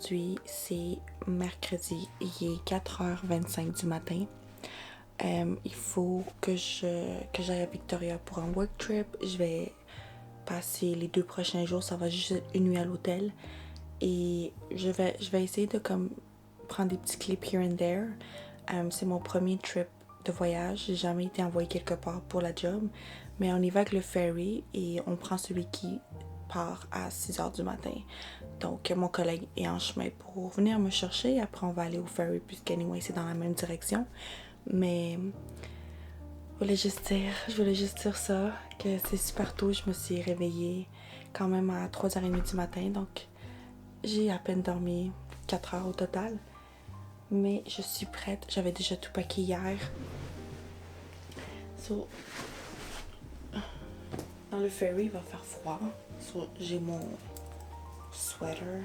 Aujourd'hui, c'est mercredi, il est 4h25 du matin. Il faut que j'aille à Victoria pour un work trip. Je vais passer les 2 prochains jours, ça va juste être une nuit à l'hôtel. Et je vais essayer de comme prendre des petits clips here and there. C'est mon premier trip de voyage. J'ai jamais été envoyée quelque part pour la job. Mais on y va avec le ferry et on prend celui qui part à 6h du matin. Donc, mon collègue est en chemin pour venir me chercher. Après, on va aller au ferry puisqu'anyway, c'est dans la même direction. Mais je voulais juste dire ça, que c'est super tôt. Je me suis réveillée quand même à 3h30 du matin. Donc, j'ai à peine dormi 4 heures au total. Mais je suis prête. J'avais déjà tout paqué hier. So, dans le ferry, il va faire froid. So, j'ai mon sweater.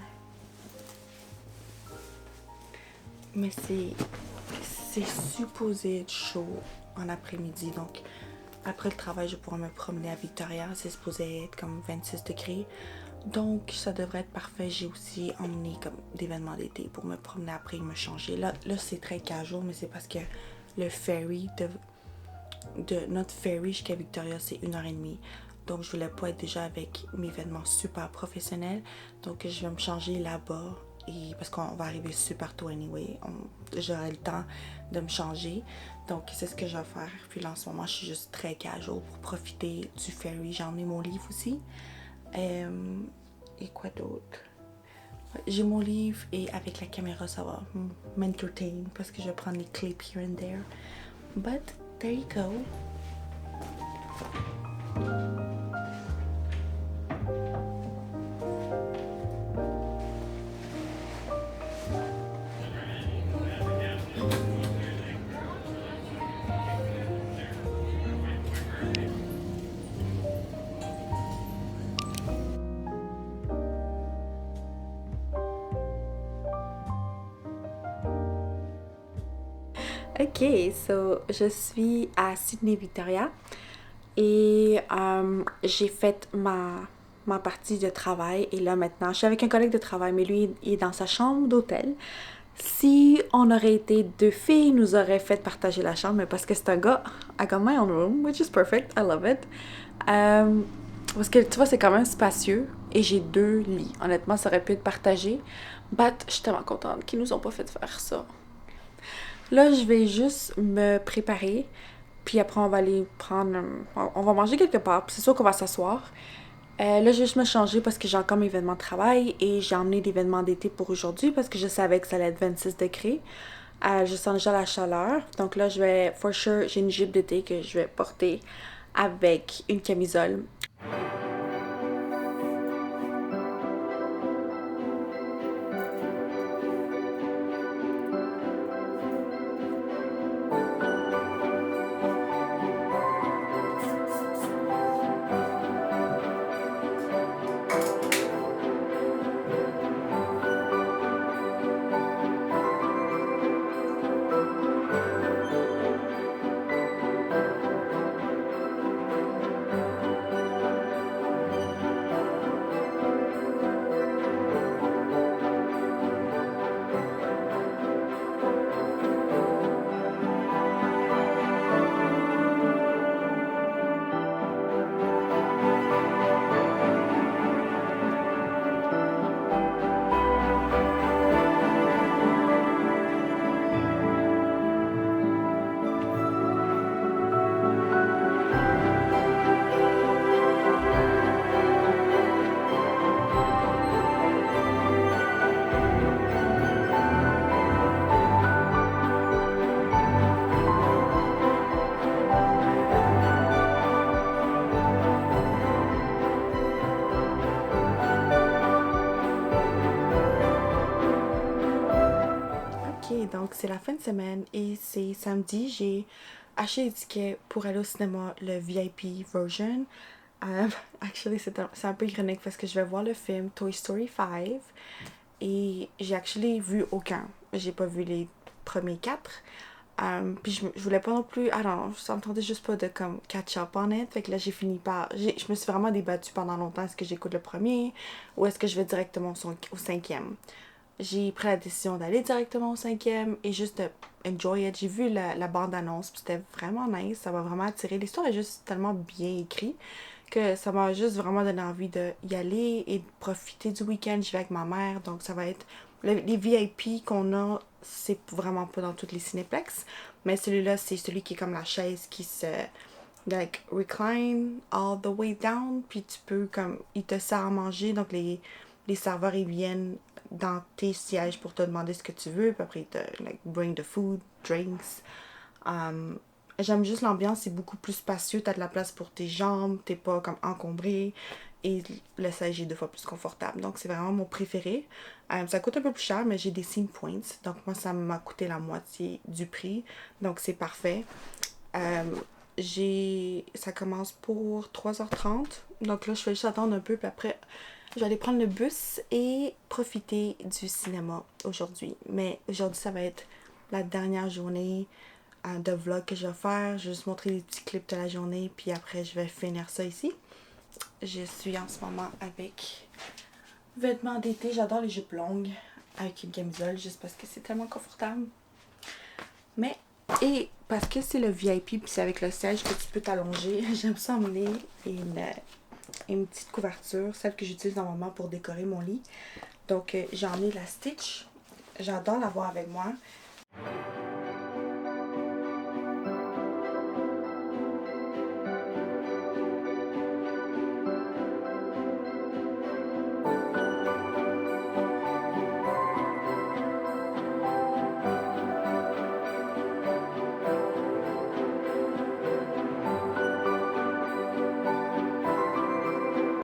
Mais c'est supposé être chaud en après-midi. Donc, après le travail, je pourrais me promener à Victoria. C'est supposé être comme 26 degrés. Donc, ça devrait être parfait. J'ai aussi emmené comme des vêtements d'été pour me promener après et me changer. Là c'est très casual, mais c'est parce que le ferry de notre ferry jusqu'à Victoria, c'est 1h30. Donc, je voulais pas être déjà avec mes vêtements super professionnels. Donc, je vais me changer là-bas. Et parce qu'on va arriver super tôt anyway. J'aurai le temps de me changer. Donc, c'est ce que je vais faire. Puis là, en ce moment, je suis juste très casual pour profiter du ferry. J'ai emmené mon livre aussi. Et quoi d'autre? J'ai mon livre et avec la caméra, ça va m'entertain parce que je vais prendre les clips here and there. But, there you go. Ok, so je suis à Sydney Victoria et j'ai fait ma partie de travail et là maintenant je suis avec un collègue de travail mais lui il est dans sa chambre d'hôtel. Si on aurait été 2 filles, il nous aurait fait partager la chambre, mais parce que c'est un gars, I got my own room, which is perfect, I love it. Parce que tu vois, c'est quand même spacieux et j'ai 2 lits. Honnêtement, ça aurait pu être partagé, but je suis tellement contente qu'ils nous ont pas fait faire ça. Là, je vais juste me préparer, puis après, on va aller prendre... On va manger quelque part, puis c'est sûr qu'on va s'asseoir. Là, je vais juste me changer parce que j'ai encore mes vêtements de travail et j'ai emmené des vêtements d'été pour aujourd'hui parce que je savais que ça allait être 26 degrés. Je sens déjà la chaleur. Donc là, for sure, j'ai une jupe d'été que je vais porter avec une camisole. Ok, donc c'est la fin de semaine et c'est samedi. J'ai acheté des tickets pour aller au cinéma, le VIP version. Um, actually, c'est un peu ironique parce que je vais voir le film Toy Story 5 et j'ai actually vu aucun. J'ai pas vu les premiers 4. Puis je voulais pas non plus, alors ça me tentait juste pas de comme catch up on it. Fait que là j'ai fini par, je me suis vraiment débattue pendant longtemps. Est-ce que j'écoute le premier ou est-ce que je vais directement au 5e? j'ai pris la décision d'aller directement au cinquième et juste de enjoy it. J'ai vu la bande-annonce, puis c'était vraiment nice, ça m'a vraiment attiré. L'histoire est juste tellement bien écrite que ça m'a juste vraiment donné envie d'y aller et de profiter du week-end. J'y vais avec ma mère, donc ça va être... les VIP qu'on a, c'est vraiment pas dans toutes les cinéplex, mais celui-là, c'est celui qui est comme la chaise qui se like recline all the way down, puis tu peux comme ils te servent à manger, donc les serveurs ils viennent dans tes sièges pour te demander ce que tu veux, puis après ils te like bring the food, drinks. Um, J'aime juste l'ambiance, c'est beaucoup plus spacieux, t'as de la place pour tes jambes, t'es pas comme encombré et le siège est deux fois plus confortable, donc c'est vraiment mon préféré. Ça coûte un peu plus cher, mais j'ai des scene points, donc moi ça m'a coûté la moitié du prix, donc c'est parfait. Euh, Ça commence pour 3h30. Donc là, je vais juste attendre un peu. Puis après, je vais aller prendre le bus et profiter du cinéma aujourd'hui. Mais aujourd'hui, ça va être la dernière journée de vlog que je vais faire. Je vais juste montrer des petits clips de la journée. Puis après, je vais finir ça ici. Je suis en ce moment avec vêtements d'été. J'adore les jupes longues avec une camisole juste parce que c'est tellement confortable. Mais, et parce que c'est le VIP, puis c'est avec le siège que tu peux t'allonger, j'aime ça emmener une petite couverture, celle que j'utilise normalement pour décorer mon lit. Donc, j'ai emmené la Stitch. J'adore l'avoir avec moi.